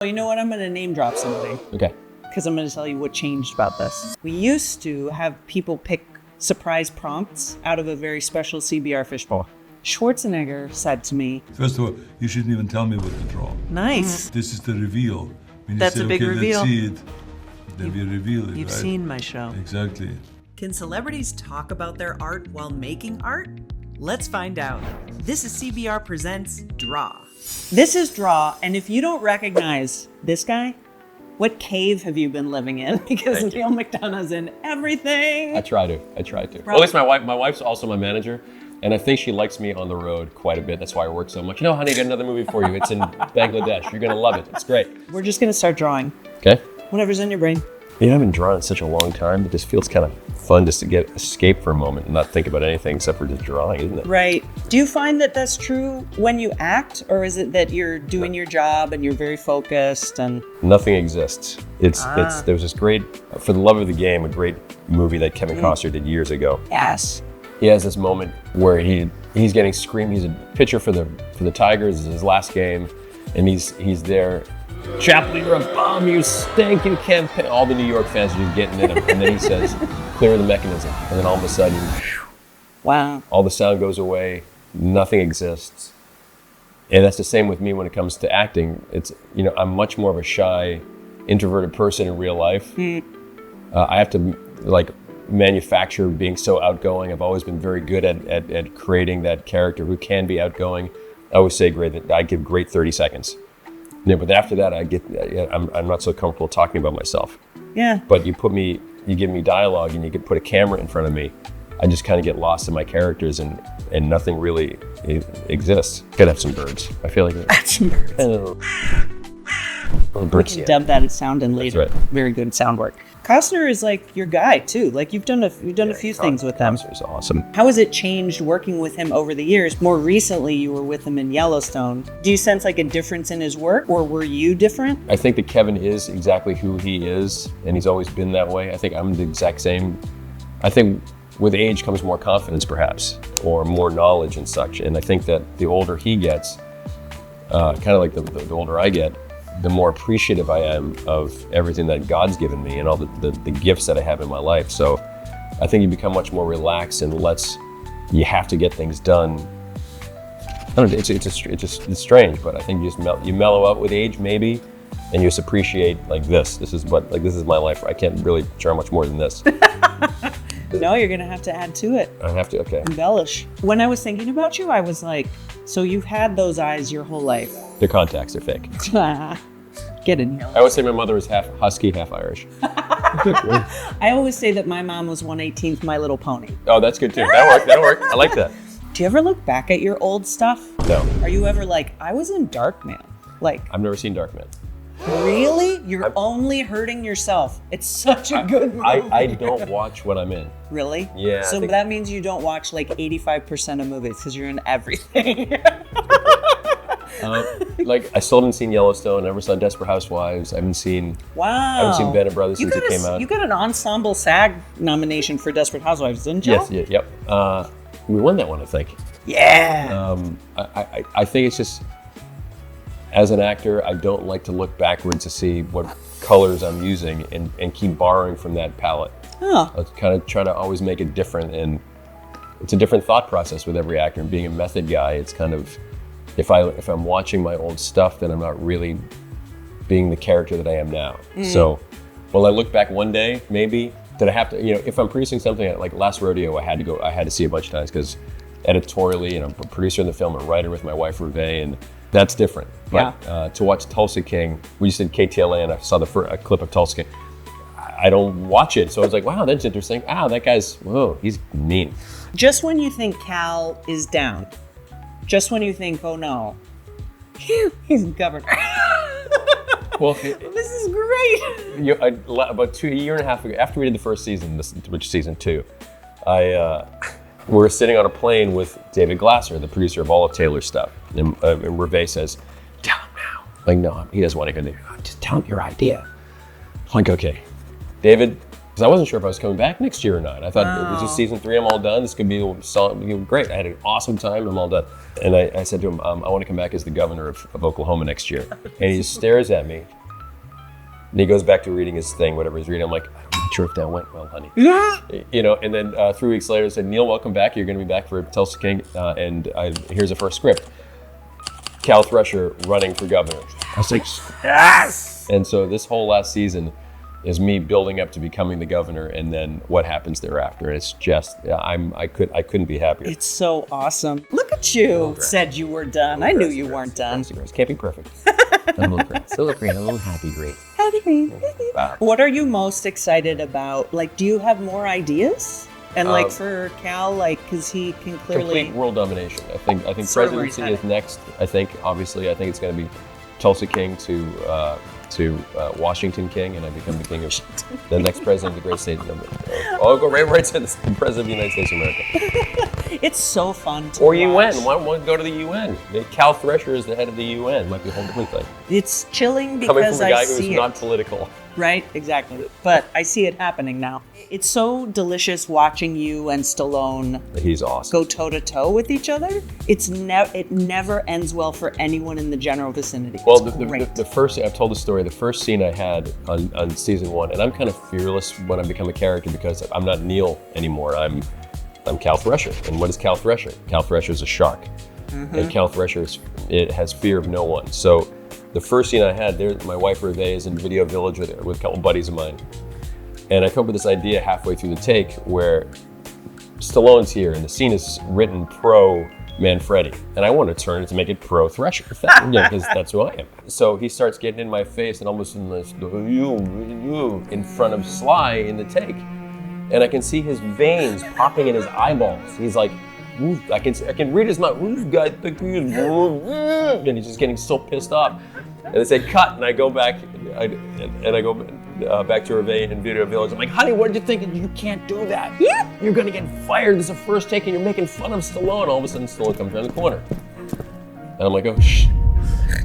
You know what? I'm going to name drop somebody. Okay. Because I'm going to tell you what changed about this. We used to have people pick surprise prompts out of a very special CBR fishbowl. Schwarzenegger said to me, first of all, you shouldn't even tell me what to draw. Nice. This is the reveal. When That's you say, a big okay, reveal. Let's see it. Then we reveal it. You've right? seen my show. Exactly. Can celebrities talk about their art while making art? Let's find out. This is CBR Presents Draw. This is Draw, and if you don't recognize this guy, what cave have you been living in? Because Neal McDonough's in everything. I try to. Well, at least my wife's also my manager, and I think she likes me on the road quite a bit. That's why I work so much. You know, honey, I got another movie for you. It's in Bangladesh. You're gonna love it. It's great. We're just gonna start drawing. Okay. Whatever's in your brain. You know, I haven't drawn in such a long time. It just feels kind of fun just to escape for a moment and not think about anything except for just drawing, isn't it? Right. Do you find that that's true when you act, or is it that you're doing your job and you're very focused and... Nothing exists. There was this great, For the Love of the Game, a great movie that Kevin Costner did years ago. Yes. He has this moment where he's getting screamed. He's a pitcher for the Tigers. This is his last game, and he's there. Chaplain, you're a bum, you stink, you can't pay. All the New York fans are just getting in him. And then he says, clear the mechanism. And then all of a sudden, wow, all the sound goes away, nothing exists. And that's the same with me when it comes to acting. It's, you know, I'm much more of a shy, introverted person in real life. I have to manufacture being so outgoing. I've always been very good at creating that character who can be outgoing. I always say I give great 30 seconds. Yeah, but after that, I'm not so comfortable talking about myself. Yeah. But you give me dialogue, and you could put a camera in front of me. I just kind of get lost in my characters, and nothing really exists. Gotta have some birds. I feel like Add some birds. Birds. We can dub that as sound in later. That's right. Very good sound work. Costner is like your guy too. Like you've done a few things with him. Costner's awesome. How has it changed working with him over the years? More recently, you were with him in Yellowstone. Do you sense like a difference in his work, or were you different? I think that Kevin is exactly who he is, and he's always been that way. I think I'm the exact same. I think with age comes more confidence, perhaps, or more knowledge and such. And I think that the older he gets, kind of like the older I get, the more appreciative I am of everything that God's given me and all the gifts that I have in my life. So I think you become much more relaxed and you have to get things done. I don't know, it's strange, but I think you mellow out with age maybe, and you just appreciate this is my life. I can't really share much more than this. No, you're gonna have to add to it. I have to, okay. Embellish. When I was thinking about you, I was like, so you've had those eyes your whole life. They're contacts, they're fake. Get in here. I always say my mother is half Husky, half Irish. I always say that my mom was 1/18 My Little Pony. Oh, that's good too. That'll work. I like that. Do you ever look back at your old stuff? No. Are you ever like, I was in Darkman? Like, I've never seen Darkman. Really? You're only hurting yourself. It's such a good movie. I don't watch what I'm in. Really? Yeah. So that means you don't watch like 85% of movies because you're in everything. I still haven't seen Yellowstone. I never saw Desperate Housewives. I haven't seen. Wow. I haven't seen Band of Brothers since it came out. You got an Ensemble SAG nomination for Desperate Housewives, didn't you? Yes. Yep. We won that one, I think. Yeah. I think it's just, as an actor, I don't like to look backwards to see what colors I'm using and keep borrowing from that palette. Oh. I kind of try to always make it different, and it's a different thought process with every actor. And being a method guy, it's kind of, if I'm watching my old stuff, then I'm not really being the character that I am now. So, will I look back one day, maybe? Did I have to, if I'm producing something like Last Rodeo, I had to see a bunch of times because editorially, I'm a producer in the film, a writer with my wife, Reve, and that's different. But to watch Tulsa King, we just did KTLA, and I saw a clip of Tulsa King. I don't watch it, so I was like, wow, that's interesting. That guy's, whoa, he's mean. Just when you think Cal is down, just when you think, oh no, he's governor. Well, this is great. About a year and a half ago, after we did the first season, which is season 2, we were sitting on a plane with David Glasser, the producer of all of Taylor's stuff, and Reve says, "Tell him now." Like, no, he doesn't want to hear that. Just tell him your idea. I'm like, okay, David, because I wasn't sure if I was coming back next year or not. I thought this is season 3, I'm all done. This could be great. I had an awesome time. I'm all done. And I said to him, I want to come back as the governor of Oklahoma next year. And he just stares at me. And he goes back to reading his thing, whatever he's reading. I'm like, I'm not sure if that went well, honey. You know, and then 3 weeks later, I said, Neal, welcome back. You're going to be back for Tulsa King. Here's the first script. Cal Thresher running for governor. I was like, yes! And so this whole last season is me building up to becoming the governor, and then what happens thereafter. It's just, I couldn't be happier. It's so awesome. Look at you. Said you were done. I knew you weren't done. Can't be perfect. I'm a little great. Still green. A little happy great. Happy green. What are you most excited about? Like, do you have more ideas? And like for Cal, like, because he can clearly complete world domination. I think presidency is next. I think it's going to be Tulsa King to Washington King, and I become the king of the next president of the great state. I'll go right to the president of the United States of America. It's so fun to Or watch. UN. Why don't go to the UN? Cal Thresher is the head of the UN. Might be a whole different thing. It's chilling Coming because from a guy I who's see not it. political. Right, exactly. But I see it happening now. It's so delicious watching you and Stallone He's awesome. go toe to toe with each other. It never ends well for anyone in the general vicinity. Well, It's great. the first, I've told the story, the first scene I had on season 1, and I'm kind of fearless when I become a character because I'm not Neal anymore. I'm Cal Thresher. And what is Cal Thresher? Cal Thresher is a shark. And Cal Thresher has fear of no one. So the first scene I had, my wife Reve is in Video Village with a couple buddies of mine. And I come up with this idea halfway through the take where Stallone's here and the scene is written pro Manfredi. And I want to turn it to make it pro Thresher, because that's who I am. So he starts getting in my face and almost in front of Sly in the take. And I can see his veins popping in his eyeballs. He's like, I can read his mouth. And he's just getting so pissed off. And they say cut, and I go back, back to Reve in Video Village. I'm like, honey, what did you think? You can't do that. Yeah. You're gonna get fired. This is a first take, and you're making fun of Stallone. All of a sudden, Stallone comes around the corner, and I'm like, oh shh.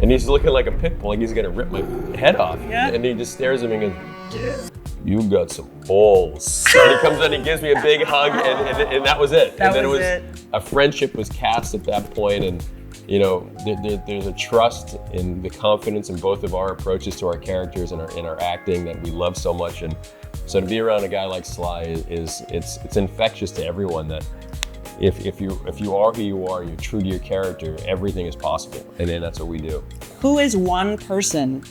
And he's looking like a pit bull, like he's gonna rip my head off. Yeah. And he just stares at me and goes, you got some balls. And he comes in, he gives me a big hug, and that was it. That and then was it. A friendship was cast at that point, and you know, there's a trust in the confidence in both of our approaches to our characters and our acting that we love so much. And so to be around a guy like Sly it's infectious to everyone. That if you are who you are, you're true to your character, everything is possible. And then that's what we do. Who is one person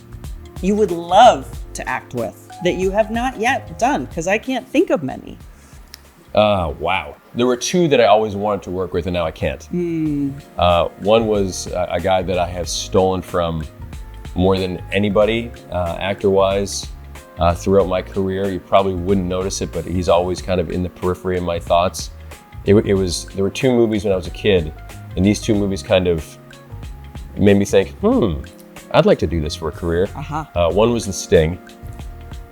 you would love to act with that you have not yet done? Because I can't think of many. Wow. There were 2 that I always wanted to work with, and now I can't. One was a guy that I have stolen from more than anybody, actor-wise, throughout my career. You probably wouldn't notice it, but he's always kind of in the periphery of my thoughts. There were 2 movies when I was a kid, and these 2 movies kind of made me think, I'd like to do this for a career. One was The Sting.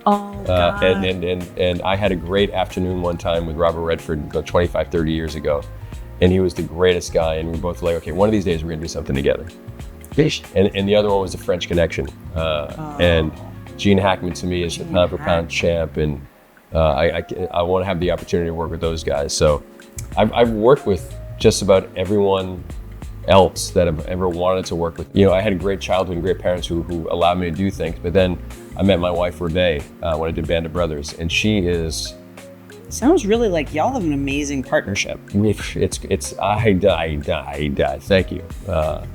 Oh, God. And I had a great afternoon one time with Robert Redford about 25, 30 years ago. And he was the greatest guy. And we were both like, okay, one of these days we're gonna do something together. And the other one was The French Connection. And Gene Hackman to me is the pound for pound champ. And I wanna have the opportunity to work with those guys. So I've worked with just about everyone else that I've ever wanted to work with. You know, I had a great childhood and great parents who allowed me to do things, but then I met my wife Reve when I did Band of Brothers, and she is... Sounds really like y'all have an amazing partnership. I die. Thank you. I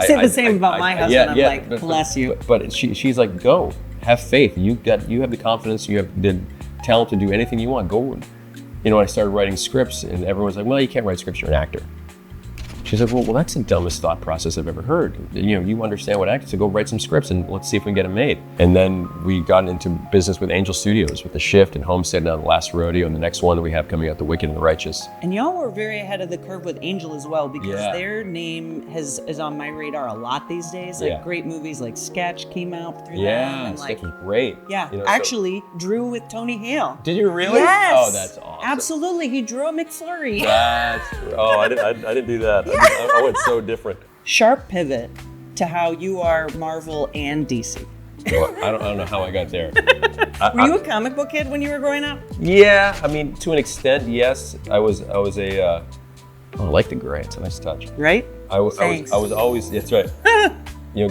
say the same about my husband. Bless you. But she's like, go, have faith. You have the confidence, you have the talent to do anything you want. Go. You know, I started writing scripts, and everyone's like, well, you can't write scripts, you're an actor. She said, well, that's the dumbest thought process I've ever heard. You know, you understand what acting, so go write some scripts and let's see if we can get them made. And then we got into business with Angel Studios, with The Shift and Homestead, now The Last Rodeo, and the next one that we have coming out, The Wicked and the Righteous. And y'all were very ahead of the curve with Angel as well, because their name is on my radar a lot these days. Like great movies like Sketch came out through them. Yeah, Sketch was great. Yeah, you know, actually drew with Tony Hale. Did you really? Yes. Oh, that's awesome. Absolutely, he drew a McFlurry. I didn't do that. I went so different. Sharp pivot to how you are Marvel and DC. Well, I don't know how I got there. Were you a comic book kid when you were growing up? Yeah, I mean, to an extent, yes. I was I like the gray. It's a nice touch. Right? I was Thanks. always, that's right.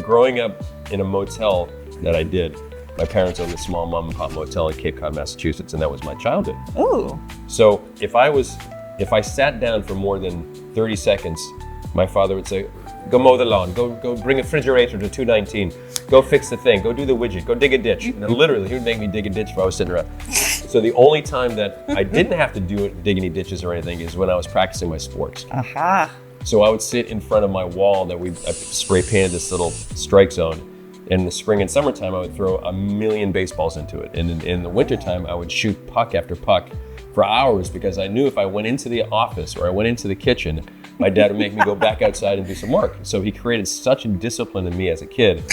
Growing up in a motel that I did, my parents owned a small mom and pop motel in Cape Cod, Massachusetts, and that was my childhood. Oh. So if I sat down for more than 30 seconds, my father would say, go mow the lawn, go bring a refrigerator to 219, go fix the thing, go do the widget, go dig a ditch. And literally, he would make me dig a ditch while I was sitting around. So the only time that I didn't have to dig any ditches or anything is when I was practicing my sports. Aha. So I would sit in front of my wall that I spray painted this little strike zone. In the spring and summertime, I would throw a million baseballs into it. And in the wintertime, I would shoot puck after puck for hours because I knew if I went into the office or I went into the kitchen, my dad would make me go back outside and do some work. So he created such a discipline in me as a kid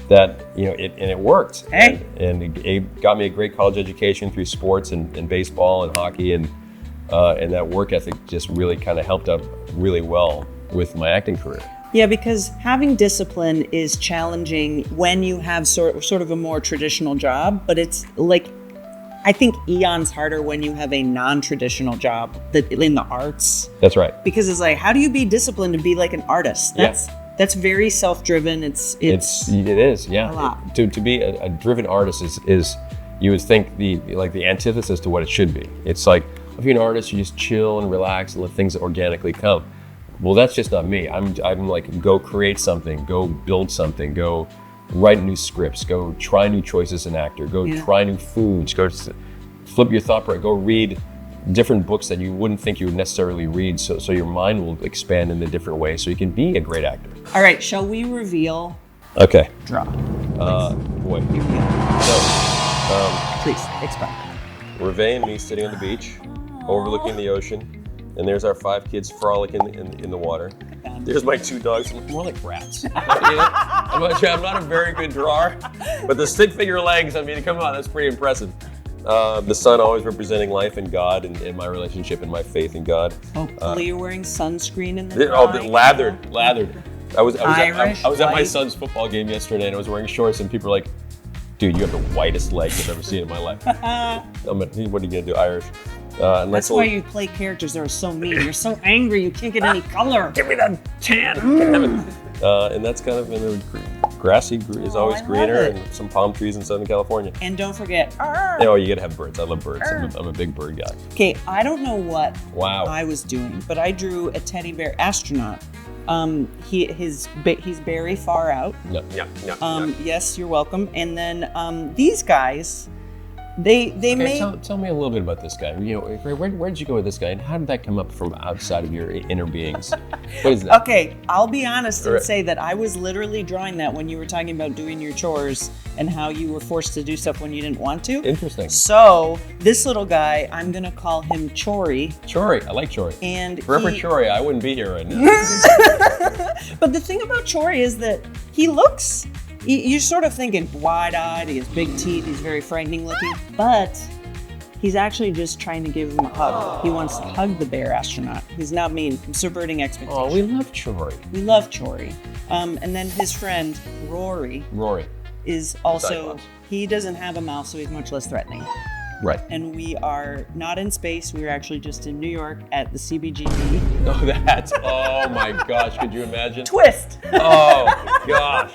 that, it worked. Hey. And it got me a great college education through sports and baseball and hockey. And that work ethic just really kind of helped out really well with my acting career. Yeah, because having discipline is challenging when you have sort of a more traditional job, but it's like, I think eons harder when you have a non-traditional job in the arts. That's right. Because it's like, how do you be disciplined to be like an artist? That's very self-driven. It is, yeah. A lot. To be a driven artist is you would think the antithesis to what it should be. It's like, if you're an artist, you just chill and relax and let things organically come. Well, that's just not me. I'm like, go create something, go build something, go write new scripts, go try new choices as an actor, go try new foods, go flip your thought process, go read different books that you wouldn't think you would necessarily read, so your mind will expand in a different way so you can be a great actor. All right, shall we reveal? Okay. Draw. Boy. Here we go. So, Please, explain. Reve and me sitting on the beach, overlooking the ocean. And there's our 5 kids frolicking in the water. There's my 2 dogs, more like rats. I'm not a very good drawer, but the stick figure legs, I mean, come on, that's pretty impressive. The sun always representing life and God and my relationship and my faith in God. Hopefully you're wearing sunscreen in the drawing. Lathered. I was Irish, at my white. son's football game yesterday and I was wearing shorts and people were like, dude, you have the whitest legs I've ever seen in my life. What are you gonna do, Irish? That's why you play characters that are so mean. You're so angry you can't get any color. Give me that tan. And that's kind of in the grassy is always I greener, love it. and some palm trees in Southern California. And don't forget, Oh, you gotta have birds. I love birds. I'm a big bird guy. okay, I don't know what Wow. I was doing, but I drew a teddy bear astronaut. He's very far out. No. Yes, you're welcome. And then these guys, they made. Tell me a little bit about this guy. Where did you go with this guy, and how did that come up from outside of your inner beings? What is that? Okay, I'll be honest and Right. say that I was literally drawing that when you were talking about doing your chores and how you were forced to do stuff when you didn't want to. Interesting. So this little guy, I'm gonna call him Chori. Chori. I like Chori. And Forever he- Chori, I wouldn't be here right now. But the thing about Chori is that he looks, you're sort of thinking wide-eyed, he has big teeth, he's very frightening looking, but he's actually just trying to give him a hug. He wants to hug the bear astronaut. He's not mean, subverting expectations. Oh, we love Chori. We love Chori. And then his friend, Rory, is also, Cyclops. he doesn't have a mouth, so he's much less threatening. Right. And we are not in space, we are actually just in New York at the CBGB. Oh my gosh, could you imagine? Twist! Oh gosh.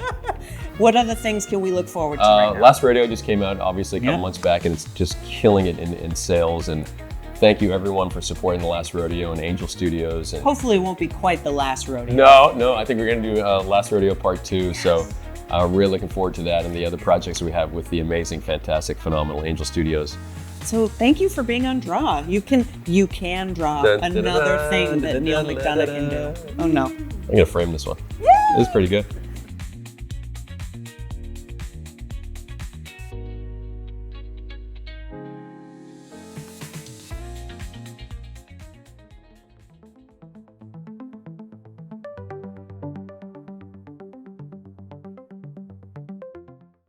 What other things can we look forward to right now? Last Radio just came out, obviously, a couple Yeah. months back, and it's just killing it in sales. And thank you, everyone, for supporting the Last Rodeo and Angel Studios. And Hopefully it won't be quite the last rodeo. no, I think we're going to do Last Rodeo Part 2. So really looking forward to that and the other projects we have with the amazing, fantastic, phenomenal Angel Studios. So thank you for being on Draw. You can draw another thing that Neal McDonough can do. Oh no. I'm going to frame this one. This is pretty good.